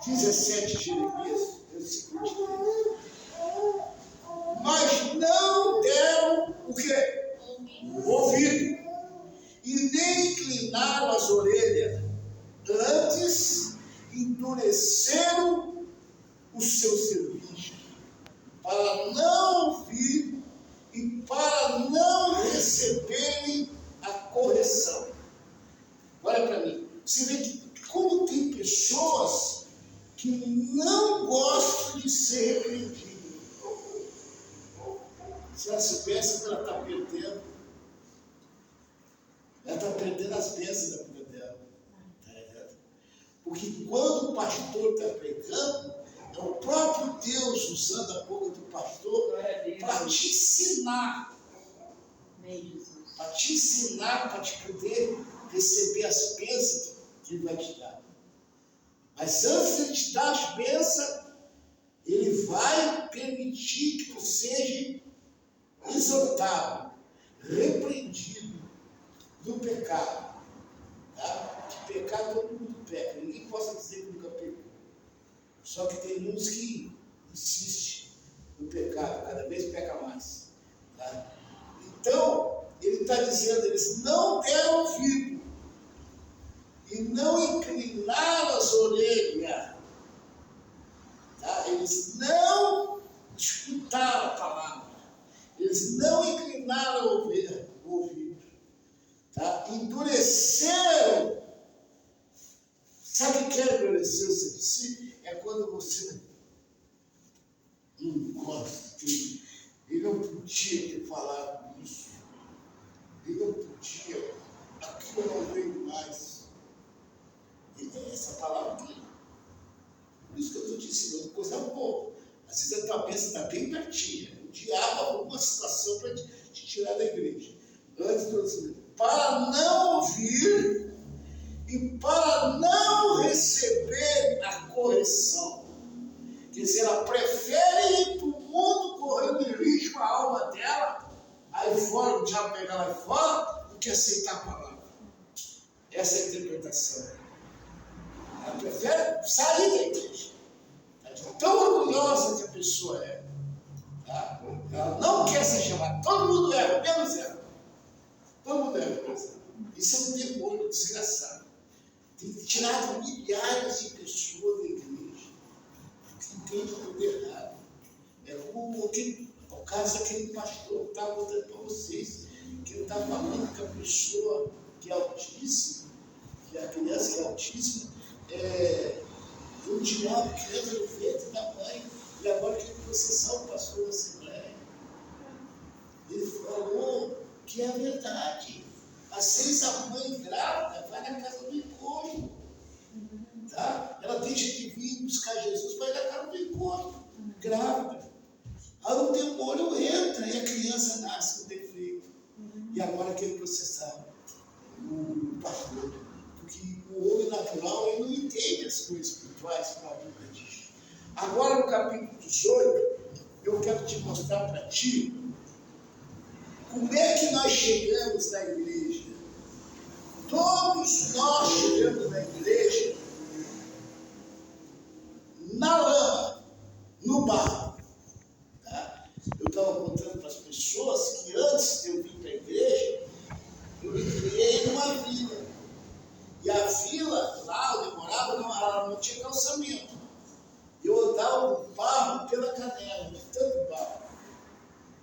17, Jeremias, versículo 23. Mas não deram o quê? Ouvido. E nem inclinaram as orelhas. Antes endureceram o seu serviço, para não ouvir e para não receberem a correção. Olha para mim. Você vê que como tem pessoas que não gostam de ser repreendidas. Se ela se pensa que ela está perdendo, ela está perdendo as bênçãos da vida dela. Tá ligado? Porque quando o pastor está pregando, é o próprio Deus usando a boca do pastor para te ensinar. Para te ensinar, para te poder receber as bênçãos que Ele vai te dar. Mas antes de Ele te dar as bênçãos, Ele vai permitir que tu seja exortado, repreendido do pecado. Tá? De pecado todo mundo peca. Ninguém possa dizer que nunca pecou. Só que tem muitos que insistem no pecado, cada vez peca mais. Tá? Então, ele está dizendo, eles não deram ouvido e não inclinaram as orelhas. Tá? Eles não escutaram a palavra. Eles não inclinaram o ouvido. Tá? Endureceram. Sabe o que é endurecer o serviço? É quando você não gosta. Ele não podia ter falado isso. Ele não podia. Aquilo não veio mais. E é essa palavra aqui. Por isso que eu estou te ensinando coisa boa. Às vezes a tua cabeça está bem pertinho. O diabo arruma uma situação para te tirar da igreja. Antes do ensinamento. Para não ouvir e para não receber a correção. Quer dizer, ela prefere ir para o mundo correndo risco a alma dela, aí fora, o diabo pegar lá fora, do que aceitar a palavra. Essa é a interpretação. Ela prefere sair da igreja. Tão orgulhosa que a pessoa é. Tá? Ela não quer ser chamada. Todo mundo erra, menos ela. Todo mundo erra, menos ela. Isso é um demônio desgraçado. Tem tirado milhares de pessoas da igreja que entendem tudo errado. É como o caso daquele pastor que estava contando para vocês, que ele está falando que a pessoa que é autíssima, que a criança que é autíssima, o diabo que entra no ventre da mãe, e agora quer processar o pastor da Assembleia. Ele falou que é a verdade. Às vezes a mãe grávida vai na casa do encosto. Tá? Ela deixa de vir buscar Jesus para ir na casa do encosto, grávida. Aí o demônio entra e a criança nasce com defeito. E agora quer processar o pastor. Porque o homem natural ele não entende as coisas espirituais como a Bíblia diz. Agora no capítulo 18, eu quero te mostrar para ti como é que nós chegamos na igreja. Todos nós chegamos na igreja na lama, no barro. Tá? Eu estava contando para as pessoas que antes de eu vir para a igreja, eu me criei numa vila. E a vila, lá onde eu morava, ela não tinha calçamento. Eu andava com barro pela canela, de tanto barro.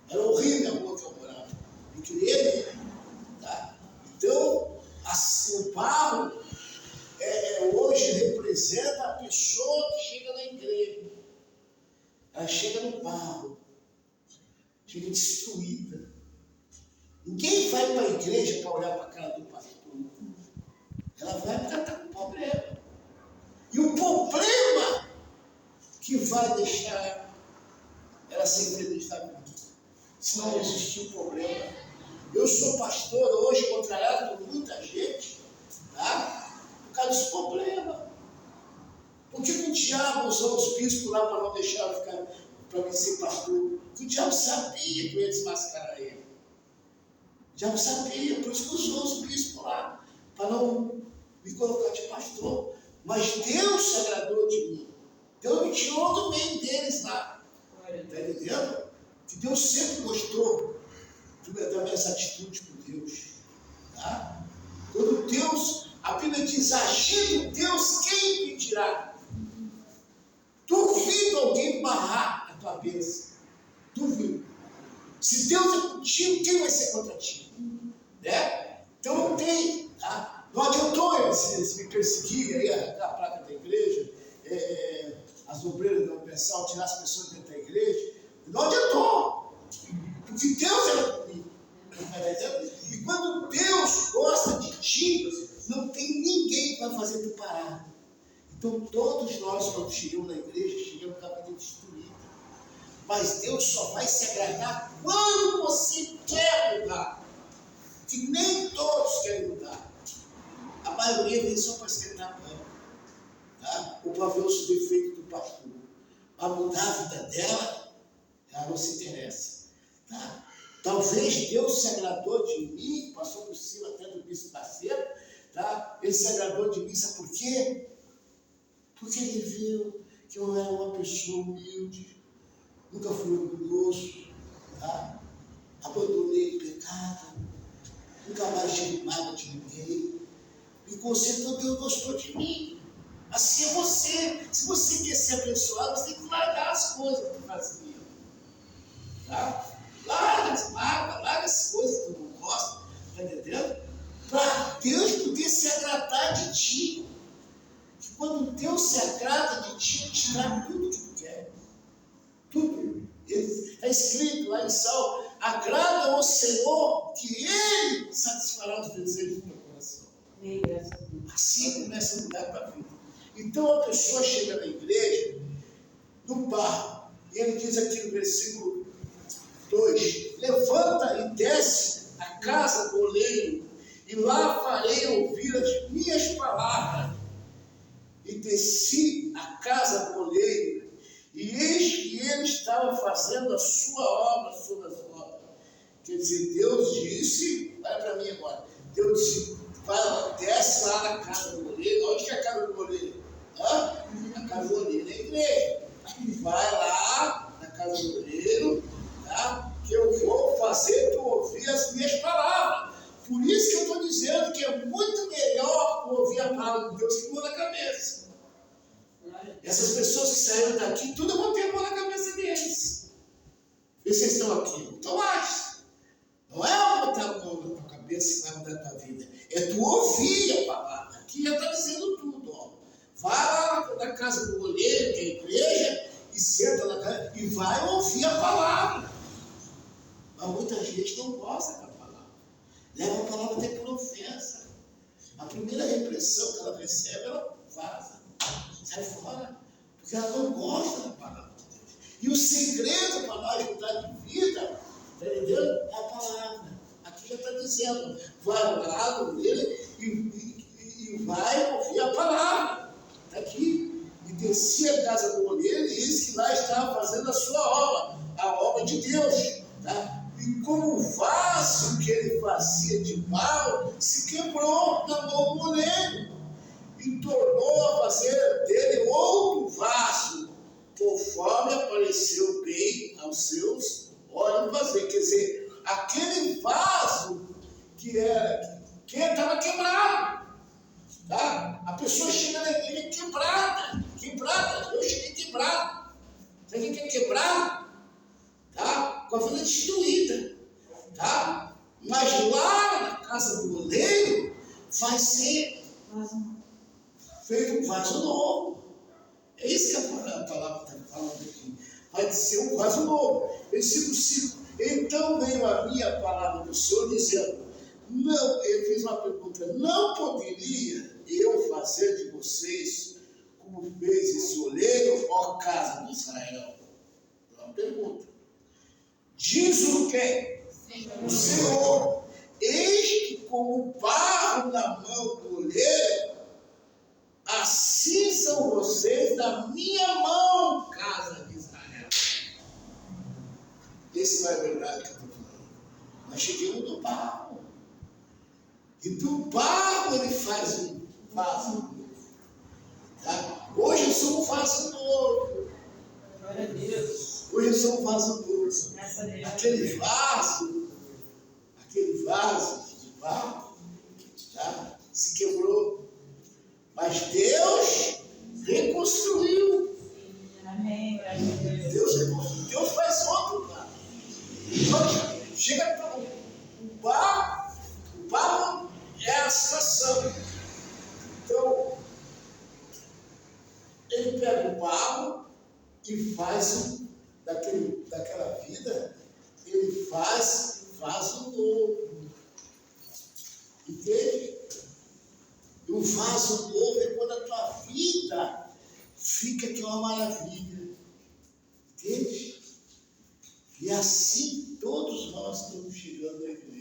Era horrível a rua que eu morava. Me criei, tá? Então, o barro hoje representa a pessoa que chega na igreja. Ela chega no barro, chega destruída. Ninguém vai para a igreja para olhar para a cara do pastor. Ela vai porque ela está com problema. E o problema que vai deixar ela ser feliz da vida. Se não existir um problema. Eu sou pastor hoje, contrariado por muita gente, tá? Por causa desse problema. Por que o diabo usou os bispos lá para não deixar ela ficar, para mim ser pastor? Porque o diabo sabia que eu ia desmascarar ele. O diabo sabia, por isso que usou os bispos lá, para não me colocar de pastor. Mas Deus se agradou de mim. Deus me tirou do meio deles lá. Está entendendo? Que Deus sempre gostou dessa atitude com Deus. Tá? Quando Deus, a Bíblia diz, agindo Deus, quem impedirá? Duvido alguém barrar a tua bênção. Duvido. Se Deus é contigo, quem vai ser contra ti? Né? Então não tem. Tá? Não adiantou eles me perseguirem, aí a placa da igreja, as obreiras da Universal, tirar as pessoas dentro da igreja. Não adiantou. Porque Deus era comigo. E quando Deus gosta de ti, não tem ninguém que vai fazer tu parar. Então todos nós, quando chegamos na igreja, chegamos com a vida destruída. Mas Deus só vai se agradar quando você quer mudar. Que nem todos querem mudar. A maioria vem só para esquentar pano, tá? Ou para ver os defeitos do pastor. Para mudar a vida dela, ela não se interessa. Tá? Talvez Deus se agradou de mim, passou por cima até do bispo parceiro, tá? Ele se agradou de mim, sabe por quê? Porque ele viu que eu era uma pessoa humilde, nunca fui orgulhoso, tá? Abandonei o pecado, nunca mais tive mágoa de ninguém. E consertou, Deus gostou de mim. Assim é você. Se você quer ser abençoado, você tem que largar as coisas que fazia. Tá? Larga as mágoas, larga as coisas que tu não gosta, tá entendendo? Para Deus poder se agradar de ti. Que quando Deus se agrada de ti, Ele te dá tudo que tu quer. Tudo. Está escrito lá em Salmo: agrada ao Senhor que Ele satisfará os desejos do teu coração. Assim começa a mudar a tua vida. Então a pessoa chega na igreja, no barro, e ele diz aqui no versículo 2: levanta e desce a casa do oleiro, e lá farei ouvir as minhas palavras. E desci a casa do oleiro, e eis que ele estava fazendo a sua obra sobre as obras. Quer dizer, Deus disse, olha para mim agora, Deus disse: desce lá na casa do oleiro. Onde que é a casa do oleiro? A casa do oleiro é a igreja. Vai lá na casa do oleiro, tá? Que eu vou fazer tu ouvir as minhas palavras. Por isso que eu estou dizendo que é muito melhor ouvir a palavra de Deus que pôr na cabeça. Essas pessoas que saíram daqui, tudo vão ter a mão na cabeça deles. E vocês estão aqui, não estão mais. Não é botar a mão na tua cabeça que vai mudar a tua vida. É tu ouvir a palavra. Aqui já está dizendo tudo. Ó. Vai lá na casa do oleiro, que é a igreja, e senta na casa e vai ouvir a palavra. Mas muita gente não gosta da palavra. Leva a palavra até por ofensa. A primeira repressão que ela recebe, ela vaza. Sai fora. Porque ela não gosta da palavra de Deus. E o segredo para nós mudar de vida, está entendendo? É a palavra. Aqui já está dizendo, vai lá no dele e vai ouvir a palavra. Está aqui. E descia a casa do oleiro, e eis que lá estava fazendo a sua obra, a obra de Deus. Tá? E como o vaso que ele fazia de mal se quebrou na mão do oleiro, e tornou a fazer dele outro vaso, conforme apareceu bem aos seus olhos fazer. Quer dizer, aquele vaso que estava quebrado. Tá? A pessoa chega na igreja quebrada. Eu cheguei quebrado. Sabe o que é quebrado? Tá? Com a vida destruída. Tá? Mas lá na casa do oleiro vai ser feito um vaso novo. É isso que a palavra está falando aqui. Vai ser um vaso novo. Versículo 5. Então veio a minha palavra do Senhor dizendo: não, ele fez uma pergunta: não poderia eu fazer de vocês como fez esse oleiro, ó casa de Israel? É uma pergunta. Diz o quê? O Senhor: eis que como barro na mão do oleiro, assim são vocês da minha mão, casa de Israel. Esse não é verdade que eu estou falando. Nós chegamos no barro. E do barro ele faz um vaso novo. Tá? Hoje eu sou um vaso novo. Glória a Deus. Hoje eu sou um vaso novo. Graças a Deus. Aquele vaso de barro, tá? Se quebrou. Mas Deus reconstruiu. Amém. Glória a Deus. Deus reconstruiu. Deus faz outro vaso. Então, chega para o barro é a situação. Então, ele pega o barro e faz daquela vida, ele faz vaso novo. Entende? E o vaso novo é quando a tua vida fica que é uma maravilha. Entende? E assim todos nós estamos chegando à igreja.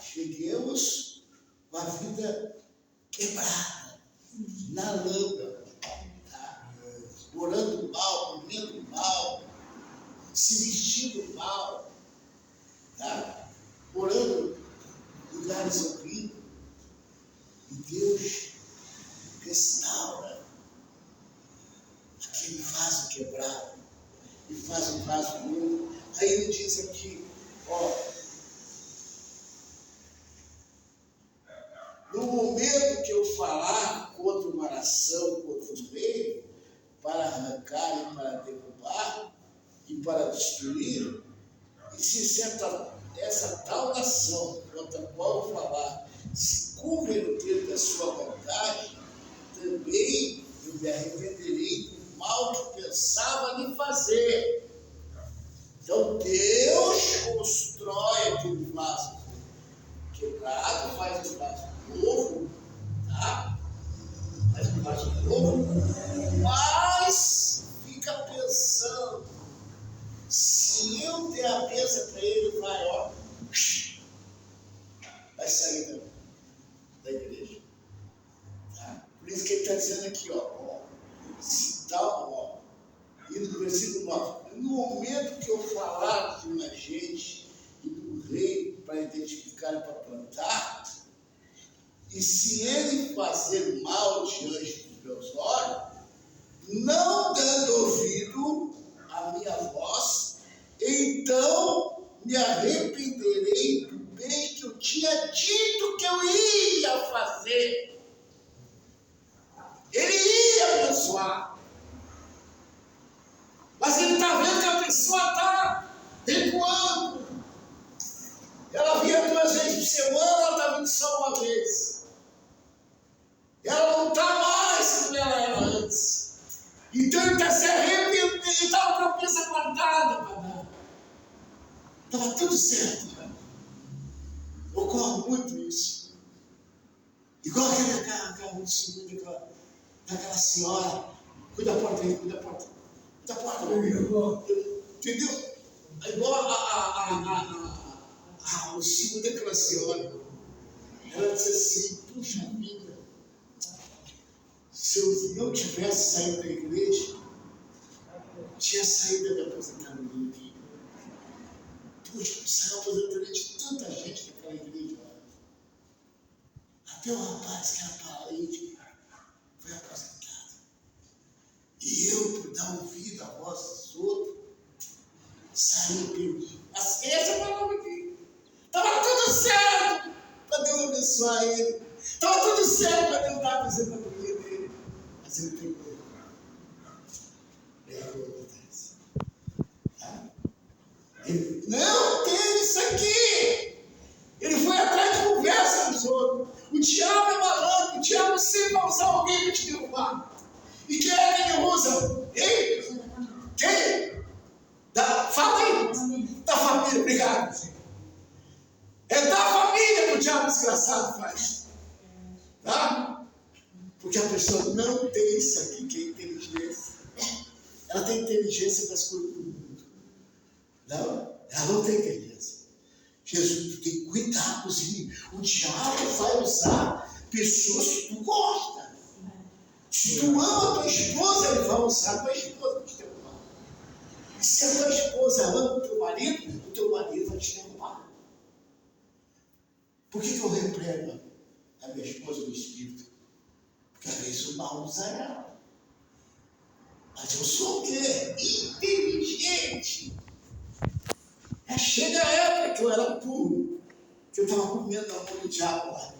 Cheguemos com a vida quebrada, na lama, tá? Orando mal, comendo mal, se vestindo mal, tá? Orando em lugares horríveis. E Deus restaura aquele vaso quebrado e faz um vaso novo. Aí ele diz aqui, ó, no momento que eu falar contra uma nação, contra um rei, para arrancar e para derrubar e para destruir, e se essa tal nação contra a qual eu falar se converter da sua vontade, também eu me arrependerei do mal que pensava lhe fazer. Então Deus constrói aquele vaso quebrado, faz um vaso novo, tá? Faz um vaso novo, mas fica pensando, se eu der a mesa para ele, vai sair da igreja. Tá? Por isso que ele está dizendo aqui, e no versículo 9, no momento que eu falar de um agente e do rei para identificar e para plantar, e se ele fazer mal diante dos meus olhos, não dando ouvido à minha voz, então me arrependerei do bem que eu tinha dito que eu ia fazer. Ele ia abençoar, mas ele está vendo que a pessoa está recuando. Ela vinha 2 vezes por semana, ela está vindo só uma vez. Ela não está mais como ela era antes. Então ele está se arrependendo, ele estava com a cabeça guardada para dar. Estava tudo certo, cara. Ocorre muito isso. Igual aquele segundo daquela senhora. Cuida da porta aí, cuida da porta. Cuida da porta. Entendeu? Igual o segundo daquela senhora. Ela disse assim, puxa vida, se eu não tivesse saído da igreja, tinha saído da minha aposentadoria aqui. Puxa, saiu a aposentadoria de tanta gente naquela igreja. Até o rapaz que era paralítico foi aposentado. E eu, por dar ouvido à voz dos outros, saí e perdi. Essa palavra aqui. Estava tudo certo para Deus abençoar ele. Estava tudo certo para Deus dar a aposentadoria dele. Mas ele pegou. É o que acontece. Tá? Ele não teve isso aqui. Ele foi atrás de conversa dos outros. O diabo é malandro. O diabo sempre vai usar alguém para te derrubar. E quem é que ele usa? Ei? Quem? Fala aí. Da família. Obrigado. É da família que o diabo desgraçado faz. Tá? Porque a pessoa não tem isso aqui, que é inteligência. Ela tem inteligência para as coisas do mundo. Não, ela não tem inteligência. Jesus, tu tem que cuidar, cozinho. O diabo vai usar pessoas que tu gosta. Se tu ama a tua esposa, ele vai usar a tua esposa para te derrubar. E se a tua esposa ama o teu marido vai te derrubar. Por que eu repreendo a minha esposa no espírito? Porque às vezes o mal usa ela. Mas eu sou o quê? Inteligente. Chega a época que eu era puro, que eu estava comendo a mão do diabo lá.